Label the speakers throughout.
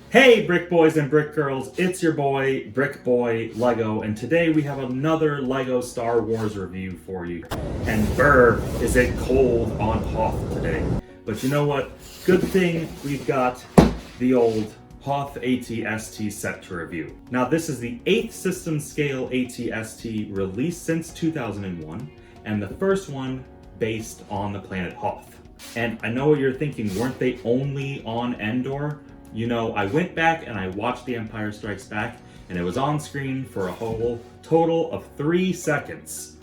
Speaker 1: Hey Brick Boys and Brick Girls, it's your boy BrickBoyLego, and today we have another Lego Star Wars review for you. And brr, is it cold on Hoth today. But you know what? Good thing we've got the old Hoth ATST set to review. Now this is the 8th system scale ATST released since 2001, and the first one based on the planet Hoth. And I know what you're thinking, weren't they only on Endor? You know, I went back and I watched The Empire Strikes Back, and it was on screen for a whole total of 3 seconds.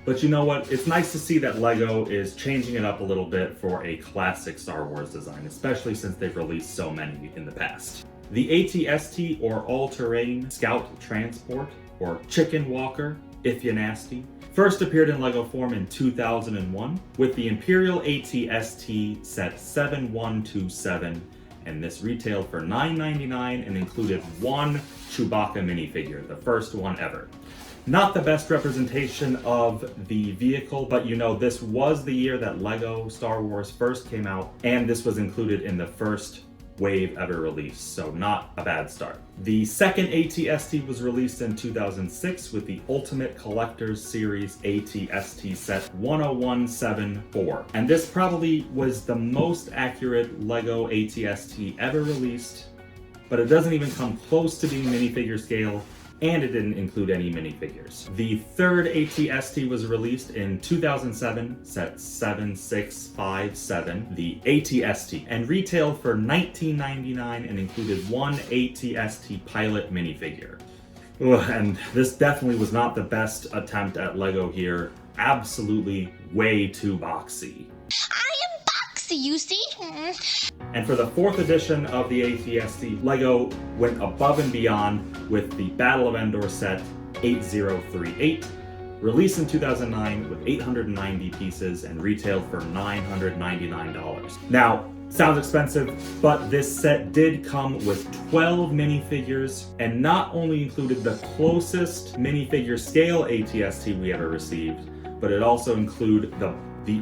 Speaker 1: But you know what? It's nice to see that LEGO is changing it up a little bit for a classic Star Wars design, especially since they've released so many in the past. The ATST, or All-Terrain Scout Transport, or Chicken Walker, if you nasty, first appeared in LEGO form in 2001 with the Imperial ATST set 7127, and this retailed for $9.99 and included one Chewbacca minifigure, the first one ever. Not the best representation of the vehicle, but you know, this was the year that LEGO Star Wars first came out, and this was included in the first wave ever released, so not a bad start. The second ATST was released in 2006 with the Ultimate Collector's Series ATST set 10174, and this probably was the most accurate LEGO ATST ever released, but it doesn't even come close to being minifigure scale, and it didn't include any minifigures. The third ATST was released in 2007, set 7657, the ATST, and retailed for $19.99 and included one ATST pilot minifigure. And this definitely was not the best attempt at LEGO here. Absolutely way too boxy.
Speaker 2: You see?
Speaker 1: And for the 4th edition of the ATST, LEGO went above and beyond with the Battle of Endor set 8038, released in 2009 with 890 pieces and retailed for $999. Now, sounds expensive, but this set did come with 12 minifigures and not only included the closest minifigure scale ATST we ever received, but it also included the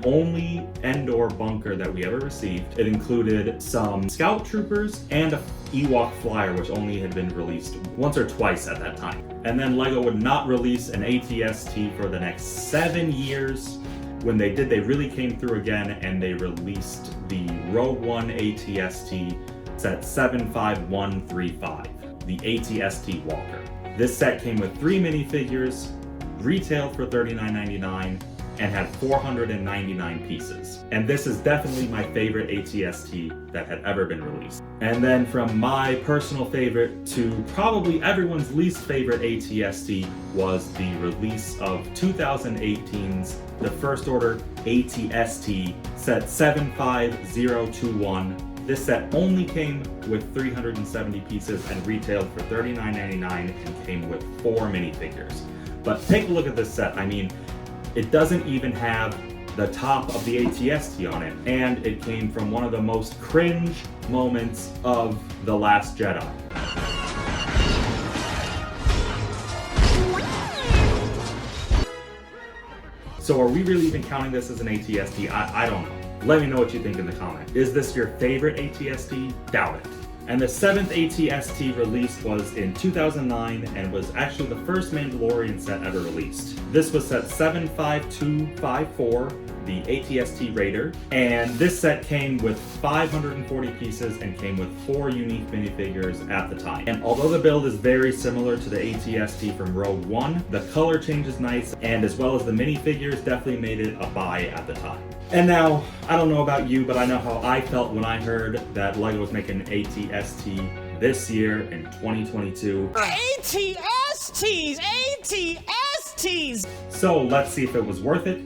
Speaker 1: only Endor bunker that we ever received. It included some scout troopers and a Ewok flyer, which only had been released once or twice at that time. And then LEGO would not release an ATST for the next 7 years. When they did, they really came through again, and they released the Rogue One ATST set 75135, the ATST Walker. This set came with 3 minifigures, retailed for $39.99, and had 499 pieces. And this is definitely my favorite ATST that had ever been released. And then from my personal favorite to probably everyone's least favorite ATST was the release of 2018's The First Order ATST set 75021. This set only came with 370 pieces and retailed for $39.99 and came with 4 minifigures. But take a look at this set. I mean, it doesn't even have the top of the ATST on it, and it came from one of the most cringe moments of The Last Jedi. So are we really even counting this as an ATST? I don't know. Let me know what you think in the comment. Is this your favorite ATST? Doubt it. And the 7th ATST release was in 2009 and was actually the first Mandalorian set ever released. This was set 75254, the ATST Raider, and this set came with 540 pieces and came with 4 unique minifigures at the time. And although the build is very similar to the ATST from Rogue One, the color change is nice, and as well as the minifigures definitely made it a buy at the time. And now, I don't know about you, but I know how I felt when I heard that LEGO was making an ATST this year in 2022.
Speaker 3: ATSTs! ATSTs!
Speaker 1: So let's see if it was worth it.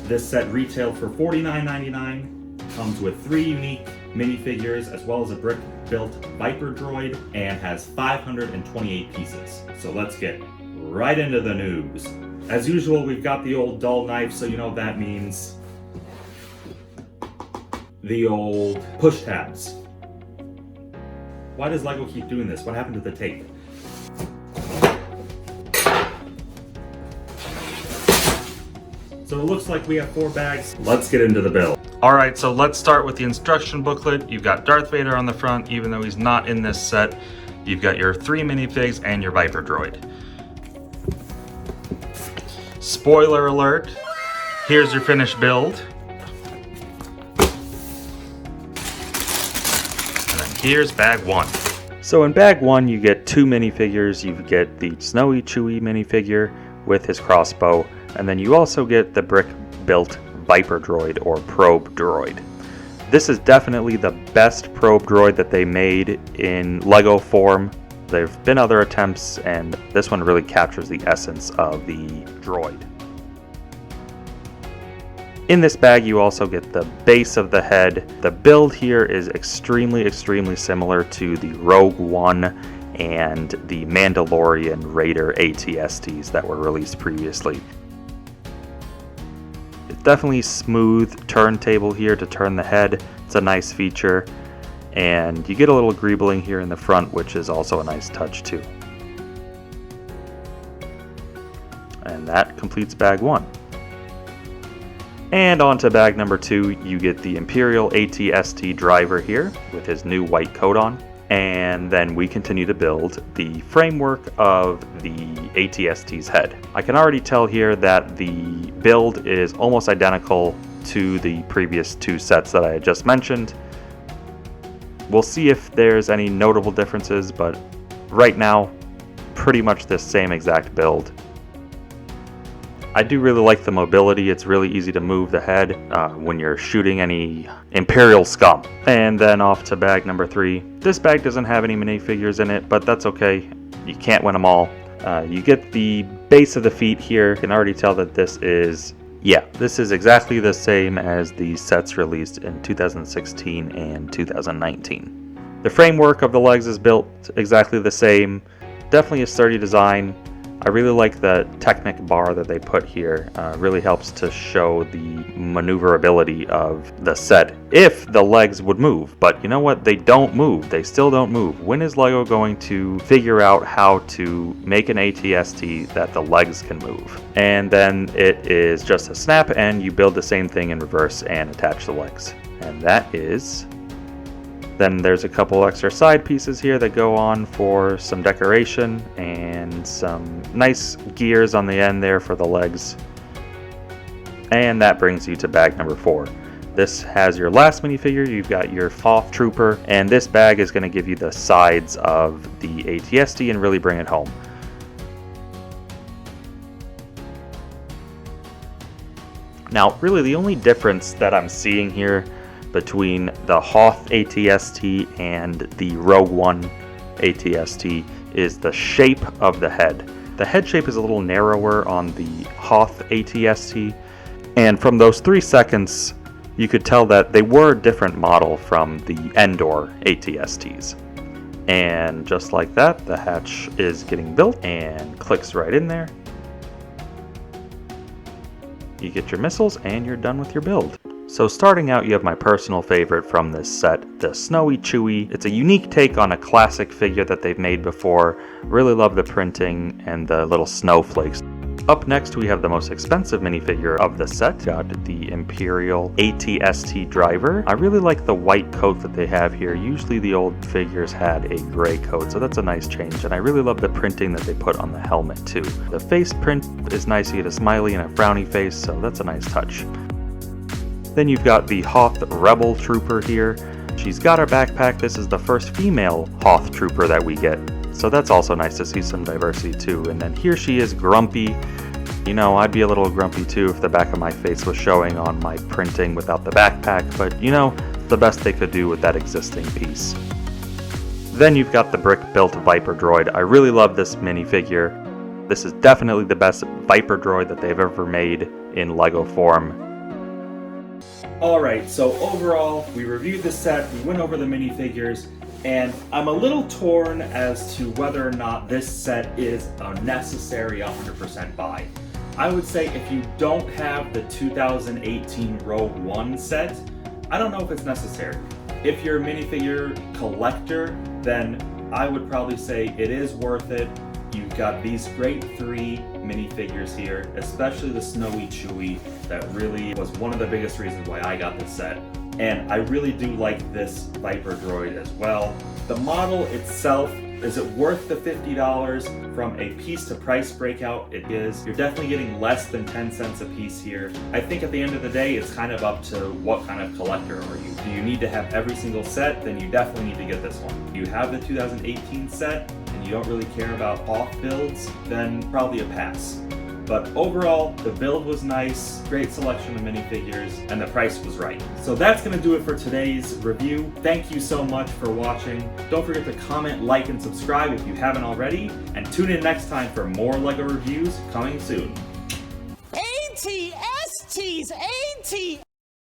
Speaker 1: This set retailed for $49.99, comes with 3 unique minifigures as well as a brick-built Viper droid, and has 528 pieces. So let's get right into the news. As usual, we've got the old dull knife, so you know what that means. The old push tabs. Why does LEGO keep doing this? What happened to the tape? So it looks like we have 4 bags. Let's get into the bill. Alright, so let's start with the instruction booklet. You've got Darth Vader on the front, even though he's not in this set. You've got your 3 minifigs and your Viper droid. Spoiler alert, here's your finished build. And then here's bag 1. So in bag 1 you get 2 minifigures. You get the Snowy Chewie minifigure with his crossbow, and then you also get the brick-built Viper droid or probe droid. This is definitely the best probe droid that they made in Lego form. There have been other attempts, and this one really captures the essence of the droid. In this bag you also get the base of the head. The build here is extremely similar to the Rogue One and the Mandalorian Raider ATSTs that were released previously. It's definitely smooth turntable here to turn the head. It's a nice feature. And you get a little greebling here in the front, which is also a nice touch too. And that completes bag 1. And on to bag number 2, you get the Imperial ATST driver here with his new white coat on. And then we continue to build the framework of the ATST's head. I can already tell here that the build is almost identical to the previous 2 sets that I had just mentioned. We'll see if there's any notable differences, but right now, pretty much the same exact build. I do really like the mobility. It's really easy to move the head when you're shooting any Imperial scum. And then off to bag number 3. This bag doesn't have any minifigures in it, but that's okay. You can't win them all. You get the base of the feet here. You can already tell that this is exactly the same as the sets released in 2016 and 2019. The framework of the legs is built exactly the same. Definitely a sturdy design. I really like the Technic bar that they put here. Really helps to show the maneuverability of the set if the legs would move. But you know what? They don't move. They still don't move. When is Lego going to figure out how to make an ATST that the legs can move? And then it is just a snap and you build the same thing in reverse and attach the legs. And that is... Then there's a couple extra side pieces here that go on for some decoration and some nice gears on the end there for the legs. And that brings you to bag number 4. This has your last minifigure. You've got your Hoth Trooper, and this bag is going to give you the sides of the ATST and really bring it home. Now, really the only difference that I'm seeing here between the Hoth ATST and the Rogue One ATST is the shape of the head. The head shape is a little narrower on the Hoth ATST, and from those 3 seconds you could tell that they were a different model from the Endor ATSTs. And just like that, the hatch is getting built and clicks right in there. You get your missiles and you're done with your build. So starting out, you have my personal favorite from this set, the Snowy Chewie. It's a unique take on a classic figure that they've made before. Really love the printing and the little snowflakes. Up next, we have the most expensive minifigure of the set. Got the Imperial ATST driver. I really like the white coat that they have here. Usually the old figures had a gray coat, so that's a nice change. And I really love the printing that they put on the helmet too. The face print is nice. You get a smiley and a frowny face, so that's a nice touch. Then you've got the Hoth Rebel Trooper here. She's got her backpack. This is the first female Hoth Trooper that we get. So that's also nice to see some diversity too. And then here she is, grumpy. You know, I'd be a little grumpy too if the back of my face was showing on my printing without the backpack. But you know, the best they could do with that existing piece. Then you've got the brick-built Viper droid. I really love this minifigure. This is definitely the best Viper droid that they've ever made in Lego form.
Speaker 4: Alright, so overall, we reviewed the set, we went over the minifigures, and I'm a little torn as to whether or not this set is a necessary 100% buy. I would say if you don't have the 2018 Rogue One set, I don't know if it's necessary. If you're a minifigure collector, then I would probably say it is worth it. You've got these great 3
Speaker 1: minifigures here, especially the Snowy Chewy. That really was one of the biggest reasons why I got this set. And I really do like this Viper droid as well. The model itself, is it worth the $50 from a piece to price breakout? It is. You're definitely getting less than 10 cents a piece here. I think at the end of the day, it's kind of up to what kind of collector are you. Do you need to have every single set? Then you definitely need to get this one. Do you have the 2018 set and you don't really care about Hoth builds? Then probably a pass. But overall, the build was nice, great selection of minifigures, and the price was right. So that's gonna do it for today's review. Thank you so much for watching. Don't forget to comment, like, and subscribe if you haven't already, and tune in next time for more LEGO reviews coming soon.
Speaker 3: ATSTs, AT.